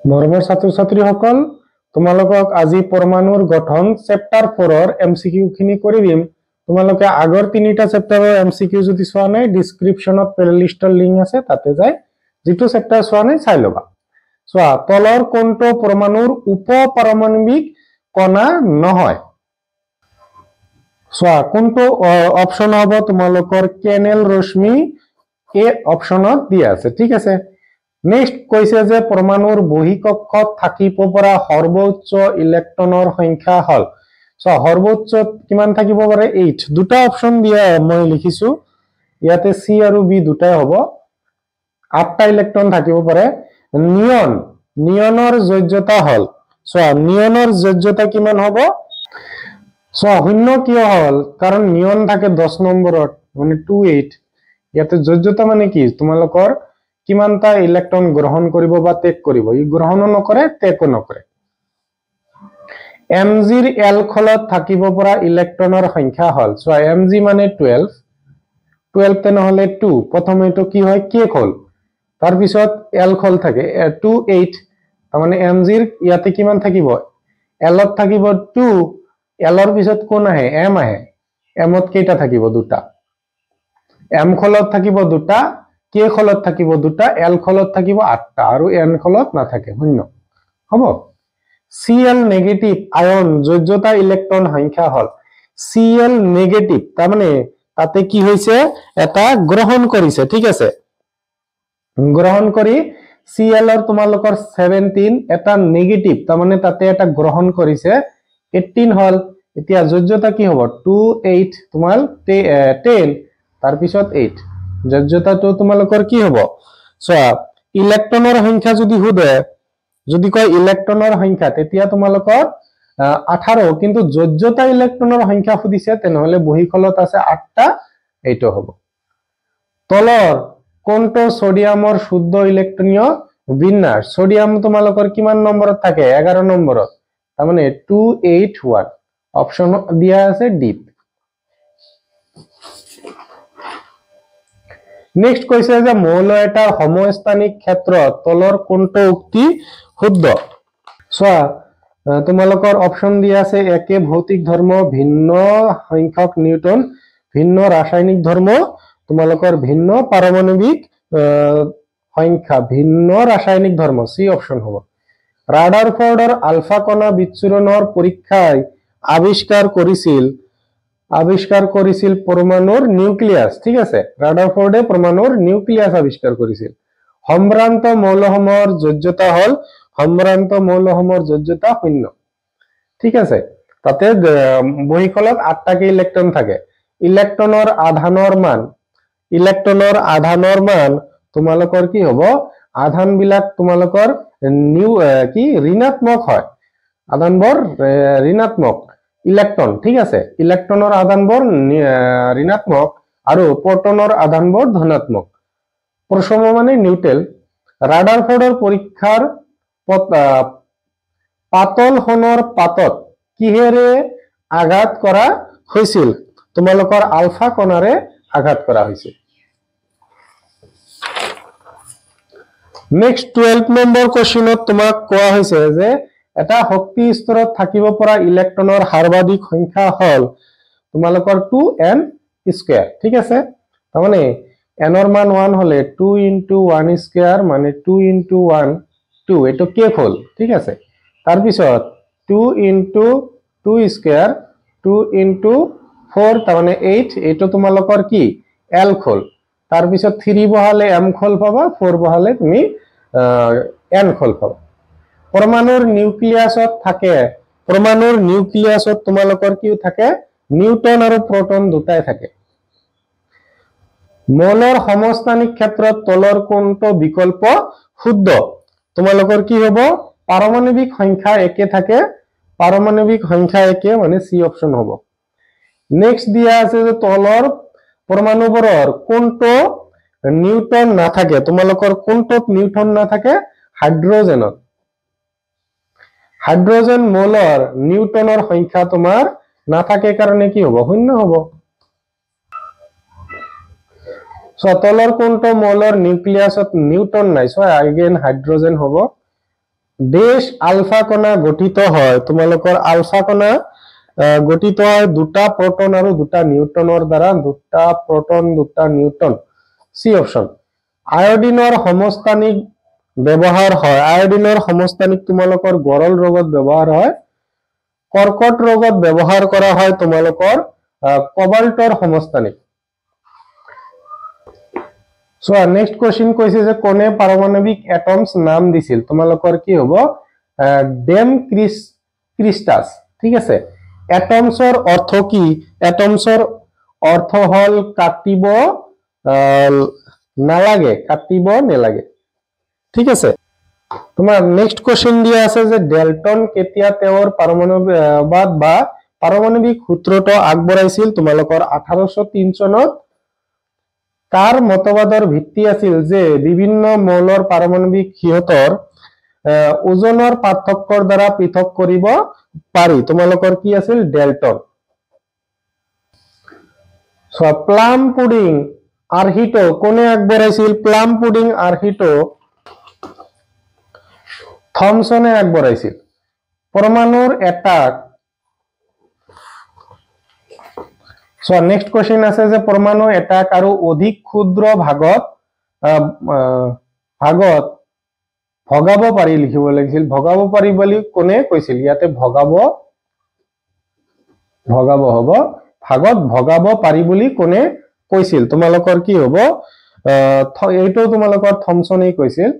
মৰমৰ ছাত্ৰ ছাত্ৰীসকল, তোমালোকক আজি পৰমাণুৰ গঠন চেপ্টাৰ 4ৰ এমসিকিউ খিনি কৰি দিম। তোমালোকে আগৰ তিনিটা চেপ্টাৰৰ এমসিকিউ যদি চোৱা নাই, ডিসক্ৰিপশনত প্লেলিষ্টৰ লিংক আছে, তাতে যাই যিটো চেপ্টাৰ চোৱা নাই চাই ল'বা। চোৱা, তলৰ কোনটো পৰমাণুৰ উপ-পাৰমাণবিক কণা নহয়? চোৱা, কোনটো অপশন হ'ব তোমালোকৰ কেনেল ৰশ্মি এ অপশনত দিয়া আছে, ঠিক আছে। নেক্সট কৈছে যে পৰমাণুৰ বহিকক্ষত থাকিব পৰা সৰ্বোচ্চ ইলেক্ট্ৰনৰ সংখ্যা হল। সো সৰ্বোচ্চ কিমান থাকিব পাৰে? 8। দুটা অপশন দিয়া মই লিখিছো, ইয়াতে সি আৰু বি দুটাই হ'ব। 8টা ইলেক্ট্ৰন থাকিব পাৰে। নিয়নৰ যোজ্যতা হল, চোৱা নিয়নৰ যোজ্যতা কিমান হ'ব? চোৱা, শূন্য কিয় হল? কাৰণ নিয়ন থাকে 10 নম্বৰত, মানে 28। ইয়াতে যোজ্যতা মানে কি? তোমালোকৰ কিমানটা ইলেক্ট্ৰন গ্ৰহণ কৰিব বা ত্যাগ কৰিব। ই গ্ৰহণো নকৰে, ত্যাগো নকৰে। এমজিৰ এলখলত থাকিব পৰা ইলেক্ট্ৰনৰ সংখ্যা হল, চোৱা এমজি মানে 12 তেনেহলে 2, প্ৰথমে এইটো কি হয়? কেক হল। তাৰপিছত এলখল থাকে 28, তাৰমানে এমজিৰ ইয়াতে কিমান থাকিব? এলত থাকিব 2, এলৰ পিছত কোন আহে? এম আহে। এমত কেইটা থাকিব? দুটা। এম খলত থাকিব দুটা, কে খলত থাকিব দুটা, এল খলত থাকিব 8টা, আৰু এন খলত নাথাকে, শূন্য হ'ব। Cl নেগেটিভ আয়ন যোজ্যতা ইলেক্ট্ৰন সংখ্যা হল, Cl নেগেটিভ তাৰমানে তাতে কি হৈছে? এটা গ্ৰহণ কৰিছে, ঠিক আছে। গ্ৰহণ কৰি Cl ৰ তোমালোকৰ 17, এটা নেগেটিভ তাৰমানে তাতে এটা গ্ৰহণ কৰিছে 18 হল। এতিয়া যোজ্যতা কি হ'ব? 2 8 তোমাৰ 10, তাৰপিছত 8। যোজ্যতাটো তোমালোকৰ কি হ'ব? চোৱা, ইলেক্ট্ৰনৰ সংখ্যা যদি সোধে, যদি কয় ইলেক্ট্ৰনৰ সংখ্যা, তেতিয়া তোমালোকৰ 18, কিন্তু যোজ্যতা ইলেক্ট্ৰনৰ সংখ্যা সুধিছে, তেনেহলে বহিকলত আছে 8টা, এইটো হ'ব। তলৰ কোনটো সোডিয়ামৰ শুদ্ধ ইলেক্ট্ৰনীয় বিন্যাস? সোডিয়াম তোমালোকৰ কিমান নম্বৰত থাকে? 11 নম্বৰত, তাৰমানে 281, অপশন দিয়া আছে ডি। নেক্সট কৈছে যে মৌল এটাৰ সমস্থানিক ক্ষেত্ৰত তলৰ কোনটো উক্তি শুদ্ধ? চোৱা, তোমালোকৰ অপশন দিয়া আছে একে ভৌতিক ধৰ্ম, ভিন্ন সংখ্যক নিউটন, ভিন্ন ৰাসায়নিক ধৰ্ম, তোমালোকৰ ভিন্ন পাৰমাণবিক সংখ্যা, ভিন্ন ৰাসায়নিক ধৰ্ম, সি অপশন হ'ব। ৰাদাৰফৰ্ডৰ আলফা কণা বিচ্ছুৰণৰ পৰীক্ষায় আৱিষ্কাৰ কৰিছিল পৰমাণুৰ নিউক্লিয়াছ, ঠিক আছে। ৰাদাৰফৰ্ডে পৰমাণুৰ নিউক্লিয়াছ আৱিষ্কাৰ কৰিছিল। সম্ভ্ৰান্ত মৌলসমূহৰ যোজ্যতা হল, সম্ভ্ৰান্ত মৌলসমূহৰ যোজ্যতা 0, ঠিক আছে। তাতে বহিকলত 8টাকে ইলেক্ট্ৰন থাকে। ইলেক্ট্ৰনৰ আধানৰ মান তোমালোকৰ কি হ'ব? আধান বিলাক তোমালোকৰ ঋণাত্মক হয়। আধানবোৰ ঋণাত্মক ইলেক্ট্ৰন, ঠিক আছে। ইলেক্ট্ৰনৰ আধানবোৰ ঋণাত্মক আৰু প্ৰটনৰ আধানবোৰ ধনাত্মক। প্ৰথম মানে নিউট্ৰেল। ৰাদাৰফৰ্ডৰ পৰীক্ষাৰ পাতল সোণৰ পাতত কিহেৰে আঘাত কৰা হৈছিল? তোমালোকৰ আলফা কণাৰে আঘাত কৰা হৈছিল। নেক্সট 12 নম্বৰ কোৱেশ্চনত তোমাক কোৱা হৈছে যে এটা শক্তি স্তৰত থাকিব পৰা ইলেক্ট্ৰনৰ সৰ্বাধিক সংখ্যা হল তোমালোকৰ 2n স্কয়াৰ, ঠিক আছে। তাৰমানে এনৰ মান 1 হলে 2 × 1 স্কয়াৰ মানে 2 × 1 2, এইটো কেক হল, ঠিক আছে। তাৰপিছত 2 × 2 স্কয়াৰ 2 × 4, তাৰমানে 8, এইটো তোমালোকৰ কি? এল খোল। তাৰপিছত 3 বহালে এম খোল পাবা, 4 বহালে তুমি এন খোল পাবা। পৰমাণুৰ নিউক্লিয়াছত তোমালোকৰ কি থাকে? নিউট্ৰন আৰু প্ৰটন দুটাই থাকে। মৌলৰ সমস্থানিক ক্ষেত্ৰত তলৰ কোনটো বিকল্প শুদ্ধ? তোমালোকৰ কি হ'ব? পাৰমাণবিক সংখ্যা একে থাকে, পাৰমাণবিক সংখ্যা একে মানে সি অপশন হ'ব। নেক্সট দিয়া আছে যে তলৰ পৰমাণুবোৰৰ কোনটো নিউট্ৰন নাথাকে? তোমালোকৰ কোনটোত নিউট্ৰন নাথাকে? হাইড্ৰজেনত। হাইড্ৰজেন মৌলৰ নিউট্ৰনৰ সংখ্যা তোমাৰ নাথাকে কাৰণে কি হ'ব? 0 হ'ব। তলৰ কোনটো মৌলৰ নিউক্লিয়াছত নিউট্ৰন নাই? সো আগেন হাইড্ৰজেন হ'ব। ডেশ আলফা কণা গঠিত হয় তোমালোকৰ আলফা কণা গঠিত হয় দুটা প্ৰোটন আৰু দুটা নিউট্ৰনৰ দ্বাৰা দুটা প্ৰোটন দুটা নিউট্ৰন সি অপশন আয়োডিনৰ সমস্থানিক ব্যৱহাৰ হয় আয়োডিনৰ সমস্থানিক তোমালোকৰ গৰল ৰোগত ব্যৱহাৰ হয় কৰ্কট ৰোগত ব্যৱহাৰ কৰা হয় তোমালোকৰ কোবাল্টৰ সমস্থানিক সো নেক্সট কোশ্চেন কৈছে যে কোনে পাৰমাণবিক এটমস নাম দিছিল তোমালোকৰ কি হ'ব ডেম ক্ৰিষ্টাছ ঠিক আছে এটমসৰ অৰ্থ কি এটমসৰ অৰ্থ হল কাটিব নালাগে কাটিব নালাগে ঠিক আছে তোমাৰ নেক্সট কোশ্চেন দিয়া আছে যে ডেল্টন কেতিয়া তেওঁৰ পাৰমাণবিকবাদ বা পাৰমাণবিক সূত্ৰটো আগবঢ়াইছিল তোমালোকৰ 1803 চনত তাৰ মতবাদৰ ভিত্তি আছিল যে বিভিন্ন মৌলৰ পাৰমাণবিক সিহঁতৰ ওজনৰ পাৰ্থক্যৰ দ্বাৰা পৃথক কৰিব পাৰি তোমালোকৰ কি আছিল ডেল্টন সো প্লাম পুডিং আৰ্হিটো কোনে আগবঢ়াইছিল প্লাম পুডিং আৰ্হিটো থমসনে আগবঢ়াইছিল পৰমাণুৰ এটাক সো নেক্সট কোশ্চেন আছে যে পৰমাণু এটাক আৰু অধিক ক্ষুদ্ৰ ভাগত ভগাব পাৰি লিখিব লাগিছিল ভগাব পাৰি বুলি কোনে কৈছিল ইয়াতে ভগাব হ'ব ভাগত ভগাব পাৰি বুলি কোনে কৈছিল তোমালোকৰ কি হ'ব এইটো তোমালোকৰ থমসনে কৈছিল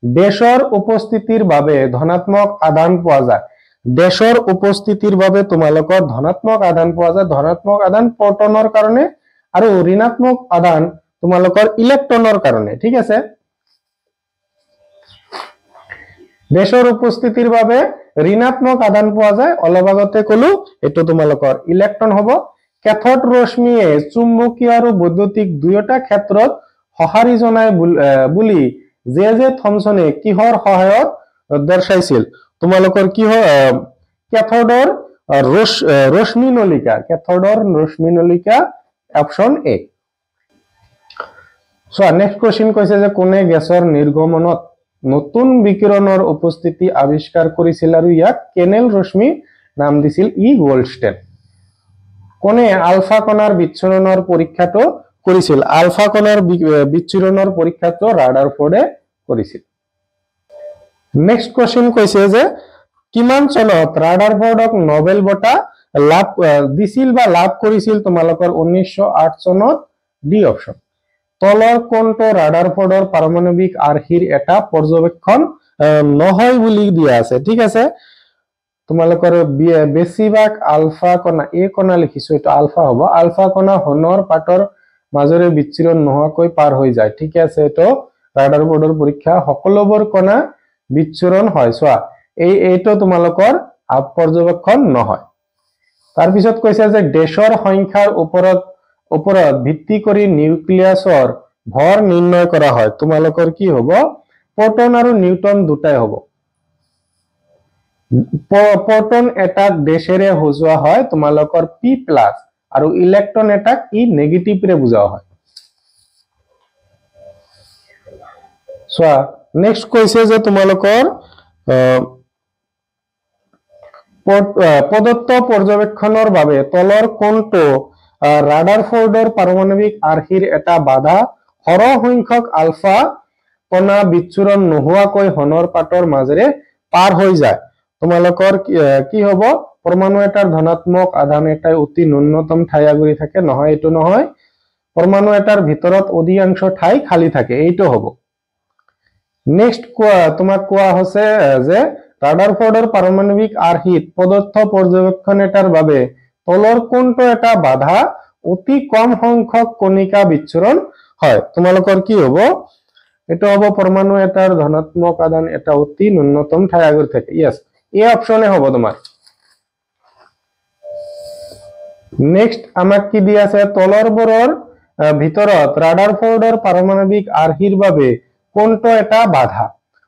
দেশৰ উপস্থিতিৰ বাবে ধনাত্মক আদান পোৱা যায় দেশৰ উপস্থিতিৰ বাবে তোমালোকৰ ধনাত্মক আদান পোৱা যায় ধনাত্মক আদান প্ৰটনৰ কাৰণে আৰু ঋণাত্মক আদান তোমালোকৰ ইলেক্ট্ৰনৰ কাৰণে ঠিক আছে দেশৰ উপস্থিতিৰ বাবে ঋণাত্মক আদান পোৱা যায় অলপ আগতে কলো এটো তোমালোকৰ ইলেক্ট্ৰন হ'ব কেথড ৰশ্মিয়ে চুম্বকীয় আৰু বৈদ্যুতিক দুয়োটা ক্ষেত্ৰত সঁহাৰি জনায় বুলি যে থমসনে কিহৰ সহায়ত দৰ্শাইছিল তোমালোকৰ কি হয় কেথডৰ ৰশ্মি নলিকা option A so next question কৈছে যে কোনে গেছৰ নিৰ্গমনত নতুন বিকিৰণৰ উপস্থিতি আৱিষ্কাৰ কৰিছিল আৰু ইয়াক কেনেল ৰশ্মি নাম দিছিল ই গোল্ডষ্টেন কোনে আলফা কণাৰ বিচ্ছুৰণৰ পৰীক্ষাটো কৰিছিল আলফা কণাৰ বিচ্ছুৰণৰ পৰীক্ষাটো ৰাদাৰফোৰ্ডে কৰিছিল নেক্সট কোশ্চেন কৈছে যে কিমান চনত ৰাদাৰফোৰ্ডক নোবেল বঁটা লাভ দিছিল বা লাভ কৰিছিল তোমালোকৰ 1908 চনত ডি অপশন তলৰ কোনটো ৰাদাৰফোৰ্ডৰ পাৰমাণবিক আৰ্হিৰ এটা পৰ্যবেক্ষণ নহয় বুলি দিয়া আছে ঠিক আছে তোমালোকৰ বেছিভাগ আলফা কণা এ কণা লিখিছো এটো আলফা হ'ব আলফা কণা হনৰ পাটৰ মাজৰে বিচ্ছিৰণ নোহোৱাকৈ পাৰ হৈ যায় ঠিক আছে এটো ৰাদাৰফোৰ্ডৰ পৰীক্ষা সকলোবোৰ কণা বিচ্ছুৰণ হয় চোৱা এইটো তোমালোকৰ পৰ্যবেক্ষণ নহয় তাৰ পিছত কৈছে যে দেশৰ সংখ্যাৰ ওপৰত ভিত্তি কৰি নিউক্লিয়াছৰ ভৰ নিৰ্ণয় কৰা হয় তোমালোকৰ কি হ'ব প্ৰোটন আৰু নিউট্ৰন দুটাই হ'ব প্ৰোটন এটাক ডেশেৰে সজোৱা হয় তোমালোকৰ পি প্লাস আৰু ইলেক্ট্ৰন এটাক ই নেগেটিভৰে বুজোৱা হয় চোৱা নেক্সট কৈছে যে তোমালোকৰ প্ৰদত্ত পৰ্যবেক্ষণৰ বাবে তলৰ কোনটো ৰাদাৰফোৰ্ডৰ পাৰমাণবিক আৰ্হিৰ এটা বাধা সৰহ সংখ্যক আলফা কণা বিচ্ছুৰণ নোহোৱাকৈ হনৰ পাটৰ মাজেৰে পাৰ হৈ যায় তোমালোকৰ কি হ'ব পৰমাণু এটাৰ ধনাত্মক আধান এটাই অতি ন্যূনতম ঠাই আগুৰি থাকে নহয় এটো নহয় পৰমাণু এটাৰ ভিতৰত অধিকাংশ ঠাই খালি থাকে এইটো হ'ব নেক্সট তোমাক কোৱা হৈছে যে ৰাদাৰফোৰ্ডৰ পাৰমাণবিক আৰ্হিত প্ৰদত্ত পৰ্যবেক্ষণ এটাৰ বাবে তলৰ কোনটো এটা বাধা অতি কম সংখ্যক কণিকা বিচ্ছুৰণ হয় তোমালোকৰ কি হ'ব এটো হ'ব পৰমাণু এটাৰ ধনাত্মক আদান এটা অতি ন্যূনতম ঠাই আগুৰি থাকে ইয়েস এই অপশনে হ'ব তোমাৰ নেক্সট আমাক কি দিয়া আছে তলৰবোৰৰ ভিতৰত ৰাদাৰফোৰ্ডৰ পাৰমাণবিক আৰ্হিৰ বাবে কোনটো এটা বাধা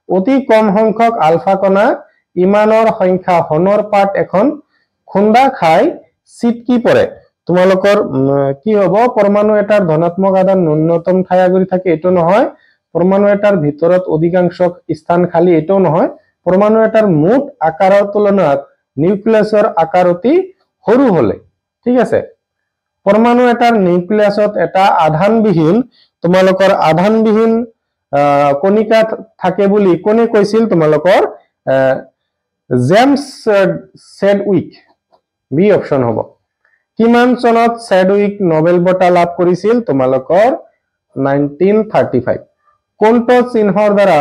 অতি কম সংখ্যক আলফা কণা ইমানৰ সংখ্যা হনৰ পাট এখন খুন্দা খাই চিটকি পৰে তোমালোকৰ কি হ'ব পৰমাণু এটাৰ ধনাত্মক আদান ন্যূনতম ঠাই আগুৰি থাকে এটো নহয় পৰমাণু এটাৰ ভিতৰত অধিকাংশ স্থান খালি এটো নহয় परमाणु एटार मुठ आकाৰৰ तुलनात নিউক্লিয়াছৰ আকাৰ অতি সৰু হলে ঠিক আছে परमाणु एटार নিউক্লিয়াছত এটা আধানবিহীন তোমালোকৰ আধানবিহীন কণিকা থাকে বুলি কোনে কৈছিল তোমালোকৰ জেমস চেডউইক বি অপশন হ'ব কিমান চনত চেডউইক নোবেল বঁটা লাভ কৰিছিল তোমালোকৰ 1935 কোনটো চিহ্নৰ দ্বাৰা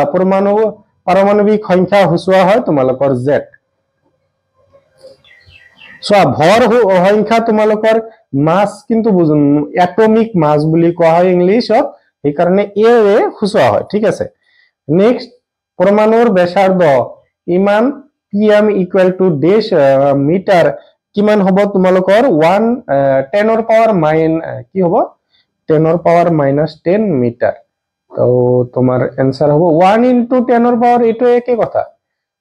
পাৰমাণৱিক সংখ্যা সূচোৱা হয় তোমালোকৰ জেড সো ভৰ সংখ্যা তোমালোকৰ মাস কিন্তু বুঝুন এটমিক মাস বুলি কোৱা হয় ইংলিশত এই কাৰণে এ সূচোৱা হয় ঠিক আছে নেক্সট পৰমাণুৰ ব্যাসাৰ্ধ ইমান pm ইকুৱেল টু ডেশ মিটাৰ কিমান হ'ব তোমালোকৰ 10 ৰ পাৱাৰ কি হ'ব 10 ৰ পাৱাৰ -10 মিটাৰ তো তোমাৰ आंसर হ'ব 1 * 10 ৰ পাৱাৰ এটো একে কথা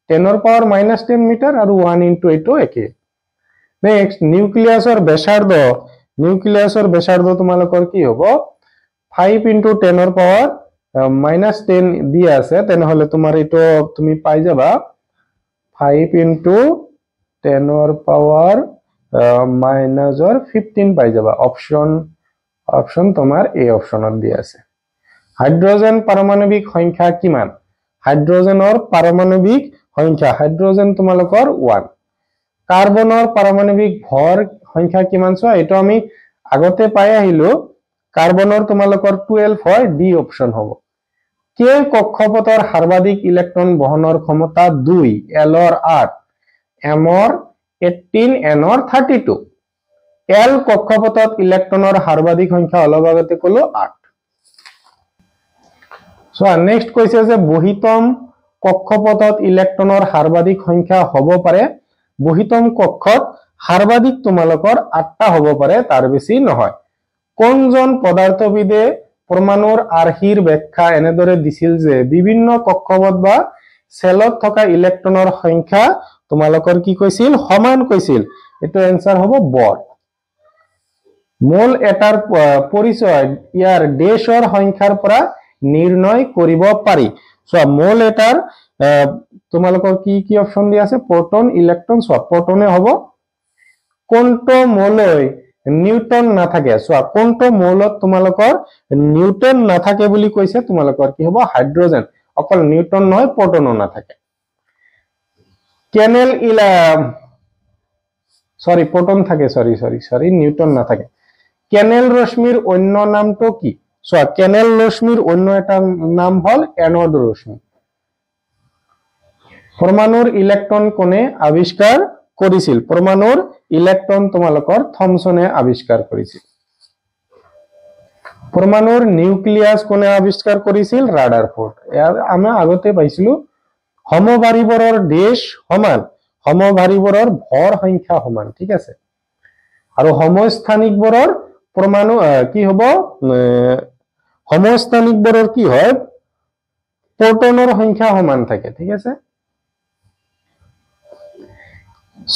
10 ৰ পাৱাৰ -10 মিটাৰ আৰু 1 * এটো একে নেক্সট নিউক্লিয়াছৰ ব্যাসাৰ্ধ তোমালোকৰ কি হ'ব 5 * 10 ৰ পাৱাৰ -10 দিয়া আছে তেনেহলে তোমাৰ এটো তুমি পাই যাবা 5 * 10 ৰ পাৱাৰ -15 পাই যাবা অপশন তোমাৰ এ অপশনত দিয়া আছে হাইড্ৰোজেন পাৰমাণৱিক সংখ্যা কিমান হাইড্ৰোজেনৰ পাৰমাণৱিক সংখ্যা হাইড্ৰোজেন তোমালোকৰ 1 কাৰ্বনৰ পাৰমাণৱিক ভৰ সংখ্যা কিমান চোৱা এটো আমি আগতে পাই আহিলো কাৰ্বনৰ তোমালোকৰ 12 হয় ডি অপশন হ'ব কে কক্ষপথৰ সৰ্বাধিক ইলেক্ট্ৰন বহনৰ ক্ষমতা 2 এলৰ 8 এমৰ 18 এনৰ 32 এল কক্ষপথত ইলেক্ট্ৰনৰ সৰ্বাধিক সংখ্যা অলপ আগতে কলো 8 সো নেক্সট কৈছে যে বহিতম কক্ষপথত ইলেক্ট্ৰনৰ সৰ্বাধিক সংখ্যা হ'ব পাৰে বহিতম কক্ষত সৰ্বাধিক তোমালোকৰ 8টা হ'ব পাৰে তাৰ বেছি নহয় কোনজন পদাৰ্থবিদে পৰমাণুৰ আৰ্হিৰ ব্যাখ্যা এনেদৰে দিছিল যে বিভিন্ন কক্ষপথ বা সেলত থকা ইলেক্ট্ৰনৰ সংখ্যা তোমালোকৰ কি কৈছিল সমান কৈছিল এটো आंसर হ'ব বৰ মোল এটাৰ পৰিচয় ইয়াৰ ডেশৰ সংখ্যাৰ পৰা নিৰ্ণয় কৰিব পাৰি সো মোল এটাৰ তোমালোকৰ কি অপশন দিয়া আছে প্ৰোটন ইলেক্ট্ৰন সো প্ৰোটনে হ'ব কোনটো মৌলই নিউটন না থাকে সো কোনটো মৌলত তোমালোকৰ নিউটন না থাকে বুলি কৈছে তোমালোকৰ কি হ'ব হাইড্ৰোজেন অকল নিউটন নহয় প্ৰোটনো না থাকে কেনেল প্ৰোটন থাকে সৰি নিউটন না থাকে কেনেল ৰশ্মিৰ অন্য নামটো কি সো কেনেল ৰশ্মিৰ অন্য এটা নাম হল এনোড ৰশ্মি পৰমাণুৰ ইলেক্ট্ৰন কোনে আৱিষ্কাৰ কৰিছিল পৰমাণুৰ ইলেক্ট্ৰন তোমালোকৰ থমসনে আৱিষ্কাৰ কৰিছিল পৰমাণুৰ নিউক্লিয়াছ কোনে আৱিষ্কাৰ কৰিছিল ৰাদাৰফোৰ্ড আমি আগতে পাইছিলো সমভাৰিবৰৰ দেশ সমান সমভাৰিবৰৰ ভৰ সংখ্যা সমান ঠিক আছে আৰু সমস্থানিকবোৰৰ পৰমাণু কি হ'ব সমস্থানিকবোৰৰ কি হয় প্ৰোটনৰ সংখ্যা সমান থাকে ঠিক আছে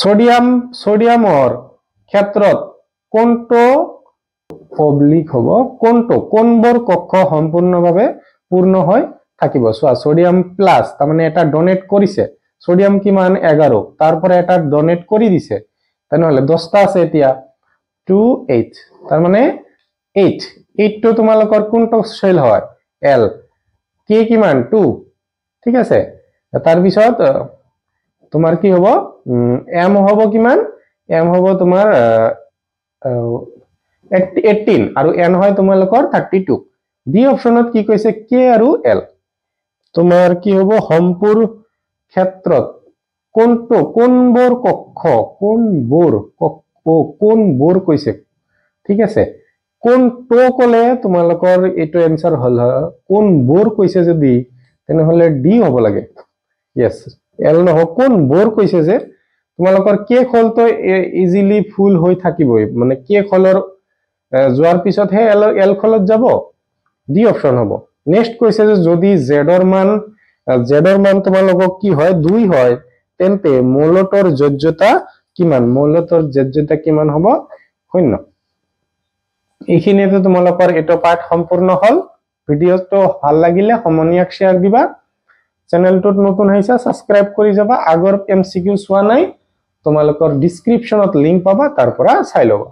সোডিয়ামৰ ক্ষেত্ৰত কোনটো অবলিক হ'ব কোনবোৰ কক্ষ সম্পূৰ্ণভাৱে পূৰ্ণ হৈ থাকিব সোৱা সোডিয়াম প্লাস তাৰ মানে এটা ডোনেট কৰিছে সোডিয়াম কিমান 11 তাৰ পৰা এটা ডোনেট কৰি দিছে তেনেহলে 10টা আছে এতিয়া 2 8 তাৰ মানে 8 টো তোমালোকৰ কোনটো সেল হয় এল কে কিমান 2 ঠিক আছে তাৰ পিছত তোমাৰ কি হ'ব এম হ'ব কিমান এম হ'ব তোমাৰ 18 আৰু এন হয় তোমালোকৰ 32 ডি অপশনত কি কৈছে কে আৰু এল তোমাৰ কি হ'ব সম্পূৰ ক্ষেত্ৰত কোনবোৰ কক্ষ কোনবোৰ কৈছে ঠিক আছে কোনটো কলে তোমালোকৰ এটো आंसर হল কোনবোৰ কৈছে যদি তেনেহলে ডি হ'ব লাগে यस এল নহ কোনবোৰ কৈছে যে তোমালোকৰ কে খলটো ইজিলি ফুল হৈ থাকিবই মানে কে খলৰ যোৱাৰ পিছত হে এল খলত যাব ডি অপশন হ'ব নেক্সট কৈছে যে যদি জেডৰ মান তোমালোকক কি হয় 2 হয় তেন্তে মৌলটোৰ যোজ্যতা কিমান হ'ব 0 এইখিনিতে তোমালোকৰ এটো পাঠ সম্পূৰ্ণ হল ভিডিওটো ভাল লাগিলে সমনীয়াক শেয়াৰ দিবা চেনেলটোত নতুন হৈছা সাবস্ক্ৰাইব কৰি যাবা আগৰ এমসিকিউ চোৱা নাই তোমালোকৰ ডেসক্ৰিপশনত লিংক পাবা তাৰ পৰা চাই লবা